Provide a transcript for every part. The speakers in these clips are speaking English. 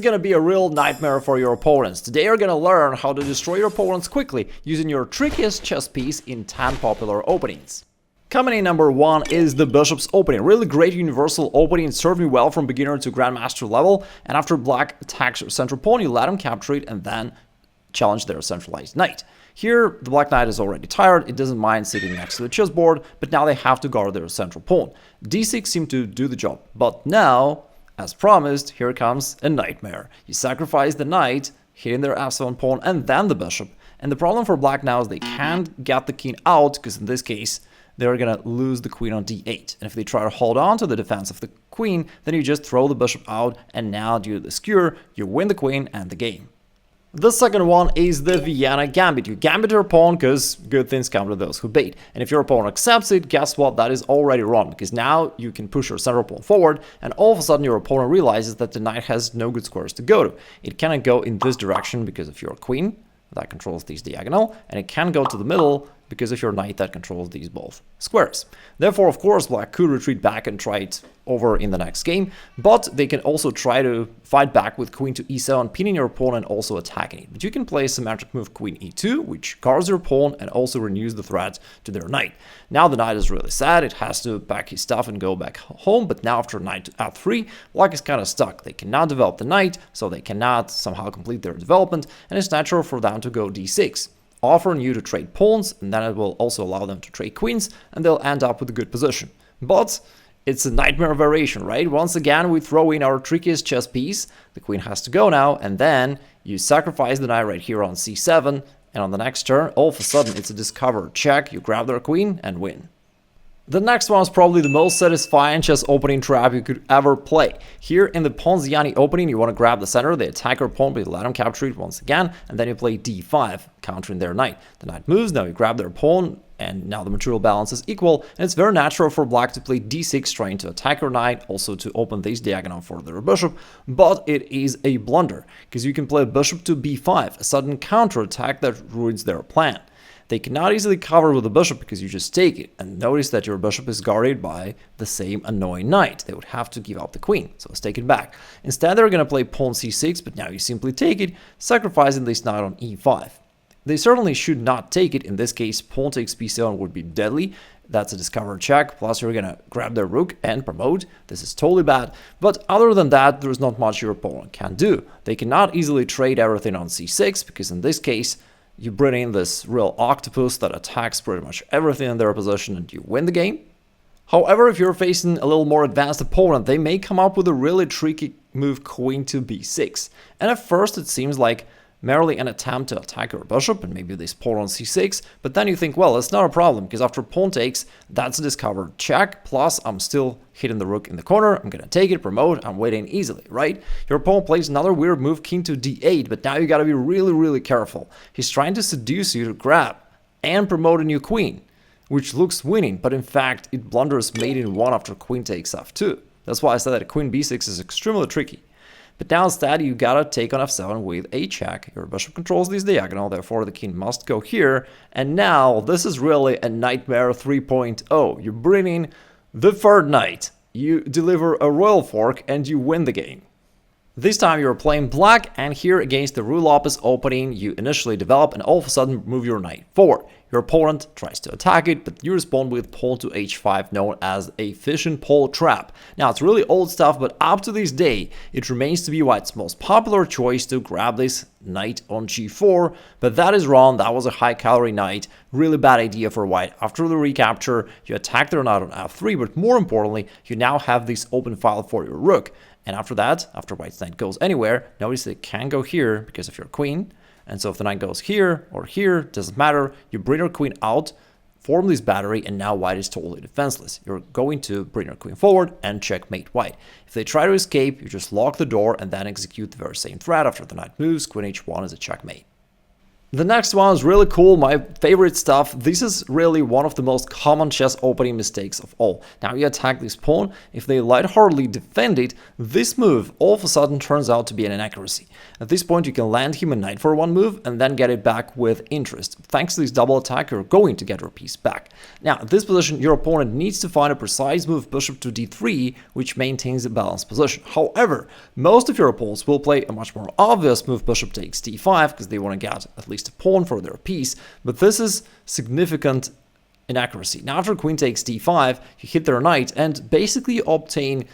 gonna be a real nightmare for your opponents. Today you're gonna learn how to destroy your opponents quickly using your trickiest chess piece in 10 popular openings. Coming in number 1 is the Bishop's Opening. Really great universal opening. It served me well from beginner to grandmaster level, and after black attacks your central pawn, you let him capture it and then challenge their centralized knight. Here, the black knight is already tired, it doesn't mind sitting next to the chessboard, but now they have to guard their central pawn. d6 seemed to do the job, but now, as promised, here comes a nightmare. You sacrifice the knight, hitting their f7 pawn, and then the bishop. And the problem for black now is they can't get the king out, because in this case, they're gonna lose the queen on d8. And if they try to hold on to the defense of the queen, then you just throw the bishop out, and now due to the skewer, you win the queen and the game. The second one is the Vienna Gambit. You gambit your pawn because good things come to those who bait. And if your opponent accepts it, guess what? That is already wrong, because now you can push your central pawn forward, and all of a sudden your opponent realizes that the knight has no good squares to go to. It cannot go in this direction because of your queen that controls these diagonal, and it can go to the middle because of your knight that controls these both squares. Therefore, of course, black could retreat back and try it over in the next game, but they can also try to fight back with queen to e7, pinning your pawn and also attacking it. But you can play a symmetric move queen e2, which guards your pawn and also renews the threat to their knight. Now the knight is really sad, it has to pack his stuff and go back home, but now after knight to f3, black is kind of stuck. They cannot develop the knight, so they cannot somehow complete their development, and it's natural for them to go d6. Offering you to trade pawns, and then it will also allow them to trade queens, and they'll end up with a good position. But it's a nightmare variation, right? Once again, we throw in our trickiest chess piece. The queen has to go now, and then you sacrifice the knight right here on c7, and on the next turn, all of a sudden, it's a discovered check. You grab their queen and win. The next one is probably the most satisfying chess opening trap you could ever play. Here in the Ponziani Opening, you want to grab the center, they attack your pawn, but you let them capture it once again, and then you play d5, countering their knight. The knight moves, now you grab their pawn, and now the material balance is equal, and it's very natural for black to play d6, trying to attack your knight, also to open this diagonal for their bishop, but it is a blunder, because you can play bishop to b5, a sudden counter attack that ruins their plan. They cannot easily cover with the bishop because you just take it, and notice that your bishop is guarded by the same annoying knight. They would have to give up the queen, so let's take it back. Instead, they're going to play pawn c6, but now you simply take it, sacrificing this knight on e5. They certainly should not take it. In this case, pawn takes b7 would be deadly. That's a discovered check, plus you're going to grab their rook and promote. This is totally bad, but other than that, there's not much your opponent can do. They cannot easily trade everything on c6, because in this case, you bring in this real octopus that attacks pretty much everything in their position and you win the game. However, if you're facing a little more advanced opponent, they may come up with a really tricky move queen to b6. And at first it seems like merely an attempt to attack your bishop and maybe this pawn on c6, but then you think, well, it's not a problem, because after pawn takes, that's a discovered check, plus I'm still hitting the rook in the corner, I'm gonna take it, promote, I'm winning easily, right? Your opponent plays another weird move, king to d8, but now you gotta be really careful. He's trying to seduce you to grab and promote a new queen, which looks winning, but in fact, it blunders mate in 1 after queen takes f2. That's why I said that queen b6 is extremely tricky. But now instead, you gotta take on f7 with a check. Your bishop controls this diagonal, therefore the king must go here. And now, this is really a nightmare 3.0. You bring in the third knight, you deliver a royal fork, and you win the game. This time you're playing black, and here against the Ruy Lopez Opening, you initially develop and all of a sudden move your knight forward. Your opponent tries to attack it, but you respond with pawn to h5, known as a fishing pole trap. Now, it's really old stuff, but up to this day, it remains to be white's most popular choice to grab this knight on g4, but that is wrong. That was a high-calorie knight. Really bad idea for white. After the recapture, you attack their knight on f3, but more importantly, you now have this open file for your rook. And after that, after white's knight goes anywhere, notice they can go here because of your queen. And so if the knight goes here or here, doesn't matter, you bring your queen out, form this battery, and now white is totally defenseless. You're going to bring your queen forward and checkmate white. If they try to escape, you just lock the door and then execute the very same threat. After the knight moves, queen h1 is a checkmate. The next one is really cool, my favorite stuff. This is really one of the most common chess opening mistakes of all. Now you attack this pawn, if they lightheartedly defend it, this move all of a sudden turns out to be an inaccuracy. At this point you can land him a knight for one move and then get it back with interest. Thanks to this double attack you're going to get your piece back. Now at this position your opponent needs to find a precise move bishop to d3 which maintains a balanced position. However, most of your opponents will play a much more obvious move bishop takes d5 because they want to get at least a pawn for their piece, but this is significant inaccuracy. Now after queen takes d5, you hit their knight and basically obtain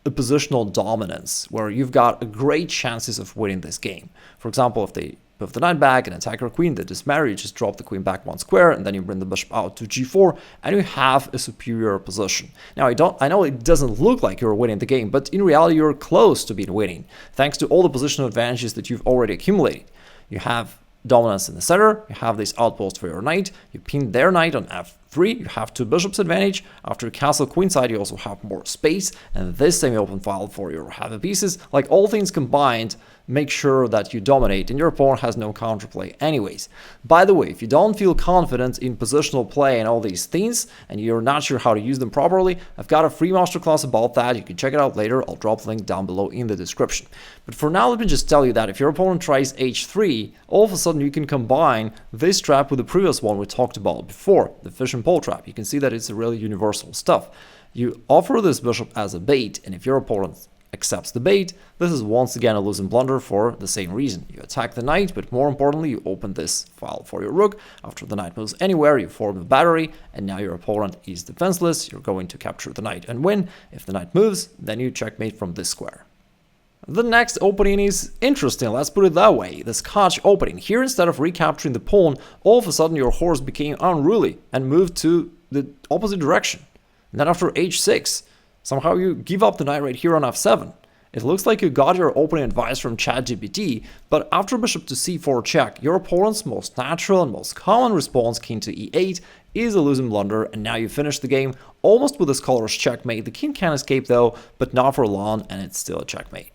a positional dominance where you've got great chances of winning this game. For example, if they move the knight back and attack your queen, they dismarry, you just drop the queen back one square and then you bring the bishop out to g4 and you have a superior position. Now I know it doesn't look like you're winning the game, but in reality you're close to being winning thanks to all the positional advantages that you've already accumulated. You have dominance in the center, you have this outpost for your knight, you pin their knight on f3, you have two bishops advantage, after castle queenside you also have more space, and this semi-open file for your heavy pieces. Like all things combined, make sure that you dominate and your opponent has no counterplay anyways. By the way, if you don't feel confident in positional play and all these things, and you're not sure how to use them properly, I've got a free masterclass about that, you can check it out later, I'll drop the link down below in the description. But for now, let me just tell you that if your opponent tries h3, all of a sudden you can combine this trap with the previous one we talked about before, the fish and pole trap. You can see that it's a really universal stuff. You offer this bishop as a bait, and if your opponent accepts the bait, this is once again a losing blunder for the same reason. You attack the knight, but more importantly, you open this file for your rook. After the knight moves anywhere, you form a battery, and now your opponent is defenseless. You're going to capture the knight and win. If the knight moves, then you checkmate from this square. The next opening is interesting, let's put it that way, the Scotch opening. Here, instead of recapturing the pawn, all of a sudden your horse became unruly and moved to the opposite direction. And then after h6, somehow you give up the knight right here on f7. It looks like you got your opening advice from ChatGPT, but after bishop to c4 check, your opponent's most natural and most common response, king to e8, is a losing blunder, and now you finish the game almost with a scholar's checkmate. The king can escape though, but not for long, and it's still a checkmate.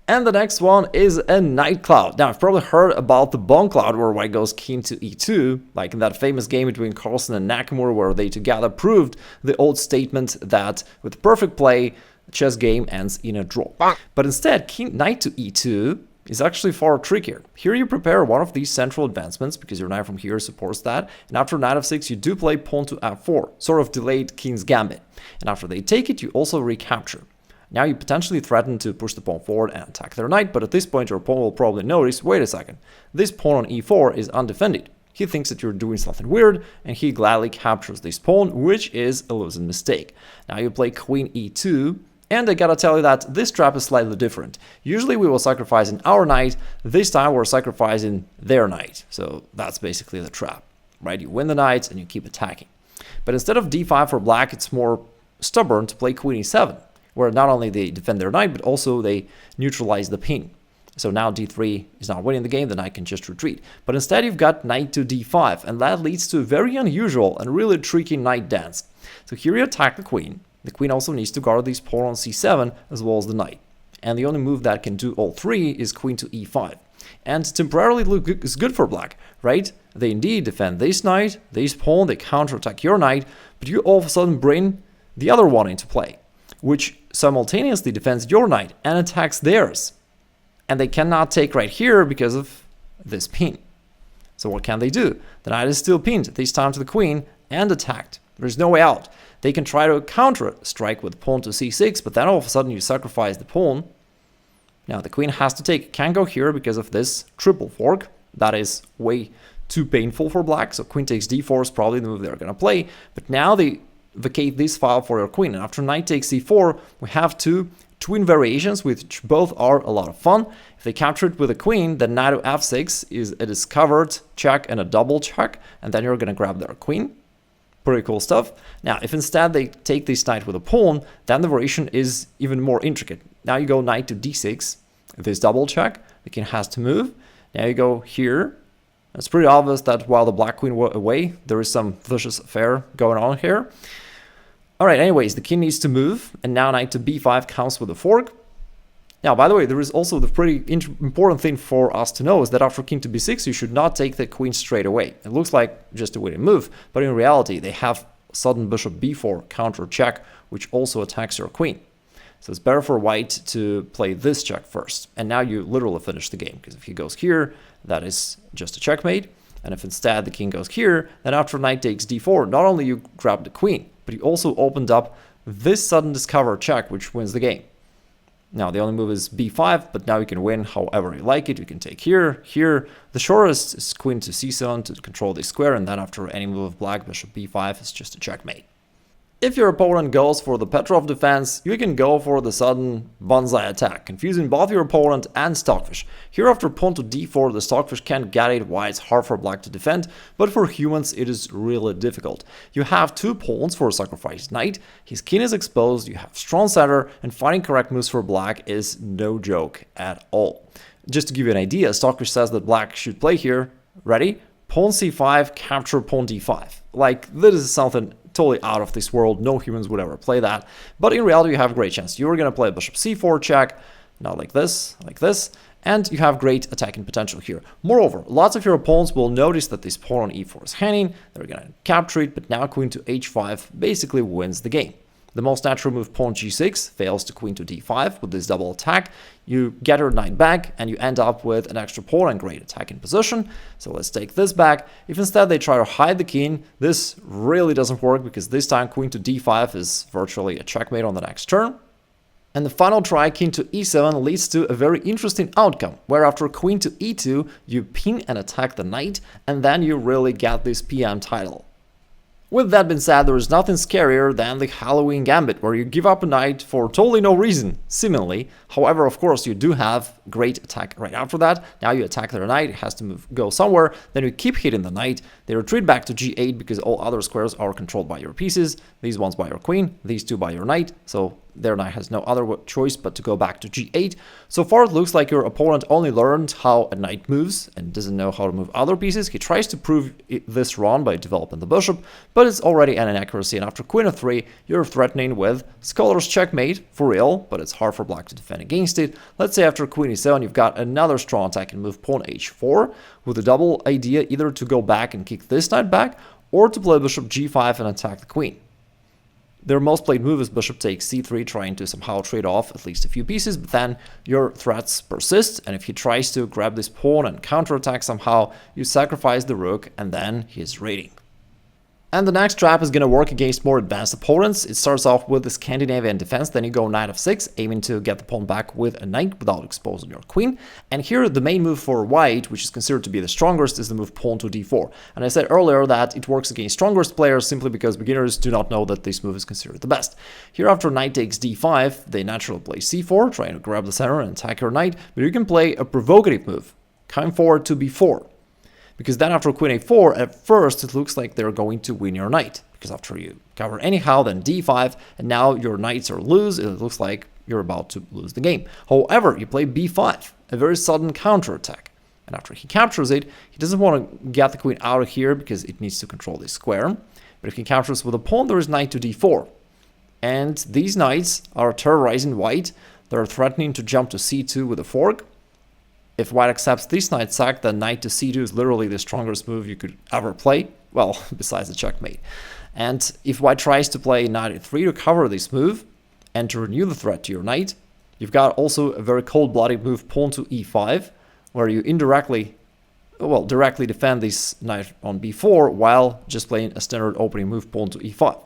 And the next one is a KnightCloud. Now, I've probably heard about the Bone Cloud where white goes king to e2, like in that famous game between Carlsen and Nakamura where they together proved the old statement that with perfect play, the chess game ends in a draw. But instead, knight to e2 is actually far trickier. Here you prepare one of these central advancements because your knight from here supports that, and after knight f6 you do play pawn to f4, sort of delayed king's gambit. And after they take it, you also recapture. Now you potentially threaten to push the pawn forward and attack their knight, but at this point your opponent will probably notice, wait a second, this pawn on e4 is undefended. He thinks that you're doing something weird, and he gladly captures this pawn, which is a losing mistake. Now you play queen e2, and I gotta tell you that this trap is slightly different. Usually we will sacrifice our knight, this time we're sacrificing their knight. So that's basically the trap, right? You win the knights and you keep attacking. But instead of d5 for black, it's more stubborn to play queen e7. Where not only they defend their knight, but also they neutralize the pin. So now d3 is not winning the game, the knight can just retreat. But instead you've got knight to d5, and that leads to a very unusual and really tricky knight dance. So here you attack the queen. The queen also needs to guard this pawn on c7 as well as the knight. And the only move that can do all three is queen to e5. And temporarily is good for black, right? They indeed defend this knight, this pawn, they counterattack your knight, but you all of a sudden bring the other one into play, which simultaneously defends your knight and attacks theirs. And they cannot take right here because of this pin. So what can they do? The knight is still pinned, this time to the queen, and attacked. There's no way out. They can try to counter strike with pawn to c6, but then all of a sudden you sacrifice the pawn. Now the queen has to take, can't go here because of this triple fork. That is way too painful for black, so queen takes d4 is probably the move they're going to play. But now they vacate this file for your queen, and after knight takes c4 we have two twin variations which both are a lot of fun. If they capture it with a queen, then knight to f6 is a discovered check and a double check, and then you're gonna grab their queen. Pretty cool stuff. Now if instead they take this knight with a pawn, then the variation is even more intricate. Now you go knight to d6, this double check, the king has to move. Now you go here. It's pretty obvious that while the black queen were away, there is some vicious affair going on here. Alright, anyways, the king needs to move, and now knight to b5 counts with a fork. Now, by the way, there is also the pretty important thing for us to know is that after king to b6, you should not take the queen straight away. It looks like just a winning move, but in reality, they have sudden bishop b4 counter check, which also attacks your queen. So it's better for white to play this check first. And now you literally finish the game, because if he goes here, that is just a checkmate. And if instead the king goes here, then after knight takes d4, not only you grab the queen, but you also opened up this sudden discover check, which wins the game. Now, the only move is b5, but now you can win however you like it. You can take here, here. The shortest is queen to c7 to control the square, and then after any move of black, bishop b5 is just a checkmate. If your opponent goes for the Petrov defense, you can go for the sudden bonsai attack, confusing both your opponent and Stockfish. Here after pawn to d4, the Stockfish can't get it, why it's hard for black to defend, but for humans it is really difficult. You have 2 pawns for a sacrificed knight, his king is exposed, you have strong center, and finding correct moves for black is no joke at all. Just to give you an idea, Stockfish says that black should play here, ready? Pawn c5, capture pawn d5. Like, this is something totally out of this world, no humans would ever play that, but in reality you have a great chance. You're going to play bishop c4 check, not like this, and you have great attacking potential here. Moreover, lots of your opponents will notice that this pawn on e4 is hanging, they're going to capture it, but now queen to h5 basically wins the game. The most natural move, pawn g6, fails to queen to d5 with this double attack. You get your knight back and you end up with an extra pawn and great attacking position. So let's take this back. If instead they try to hide the king, this really doesn't work because this time queen to d5 is virtually a checkmate on the next turn. And the final try, king to e7, leads to a very interesting outcome, where after queen to e2, you pin and attack the knight, and then you really get this PM title. With that being said, there is nothing scarier than the Halloween Gambit, where you give up a knight for totally no reason, seemingly. However, of course, you do have great attack right after that. Now you attack their knight, it has to go somewhere, then you keep hitting the knight, they retreat back to g8 because all other squares are controlled by your pieces, these ones by your queen, these two by your knight, so their knight has no other choice but to go back to g8. So far it looks like your opponent only learned how a knight moves and doesn't know how to move other pieces. He tries to prove this wrong by developing the bishop, but it's already an inaccuracy, and after queen f3 you're threatening with scholar's checkmate for real, but it's hard for black to defend against it. Let's say after queen e7 you've got another strong attacking move, pawn h4, with a double idea either to go back and kick this knight back or to play bishop g5 and attack the queen. Their most played move is bishop takes c3, trying to somehow trade off at least a few pieces, but then your threats persist, and if he tries to grab this pawn and counterattack somehow, you sacrifice the rook, and then he's raiding. And the next trap is going to work against more advanced opponents. It starts off with the Scandinavian defense, then you go knight f6, aiming to get the pawn back with a knight without exposing your queen. And here the main move for white, which is considered to be the strongest, is the move pawn to d4. And I said earlier that it works against strongest players simply because beginners do not know that this move is considered the best. Here after knight takes d5, they naturally play c4, trying to grab the center and attack your knight, but you can play a provocative move, coming forward to b4. Because then after queen a4, at first it looks like they're going to win your knight. Because after you cover anyhow, then d5, and now your knights are loose, it looks like you're about to lose the game. However, you play b5, a very sudden counterattack. And after he captures it, he doesn't want to get the queen out of here because it needs to control this square. But if he captures with a pawn, there is knight to d4. And these knights are terrorizing white. They're threatening to jump to c2 with a fork. If white accepts this knight sack, then knight to c2 is literally the strongest move you could ever play, well, besides the checkmate. And if white tries to play knight e3 to cover this move and to renew the threat to your knight, you've got also a very cold-blooded move, pawn to e5, where you directly defend this knight on b4 while just playing a standard opening move, pawn to e5.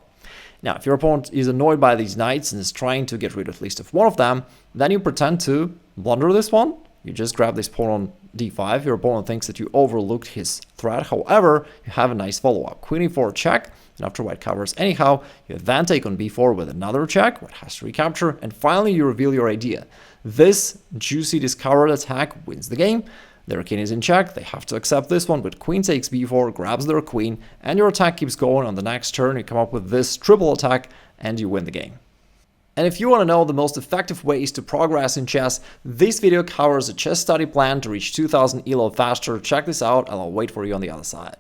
Now, if your opponent is annoyed by these knights and is trying to get rid at least of one of them, then you pretend to blunder this one. You just grab this pawn on d5, your opponent thinks that you overlooked his threat, however, you have a nice follow-up. Queen e4 check, and after white covers anyhow, you then take on b4 with another check, white has to recapture, and finally you reveal your idea. This juicy discovered attack wins the game. Their king is in check, they have to accept this one, but queen takes b4, grabs their queen, and your attack keeps going. On the next turn, you come up with this triple attack, and you win the game. And if you want to know the most effective ways to progress in chess, this video covers a chess study plan to reach 2000 ELO faster. Check this out, and I'll wait for you on the other side.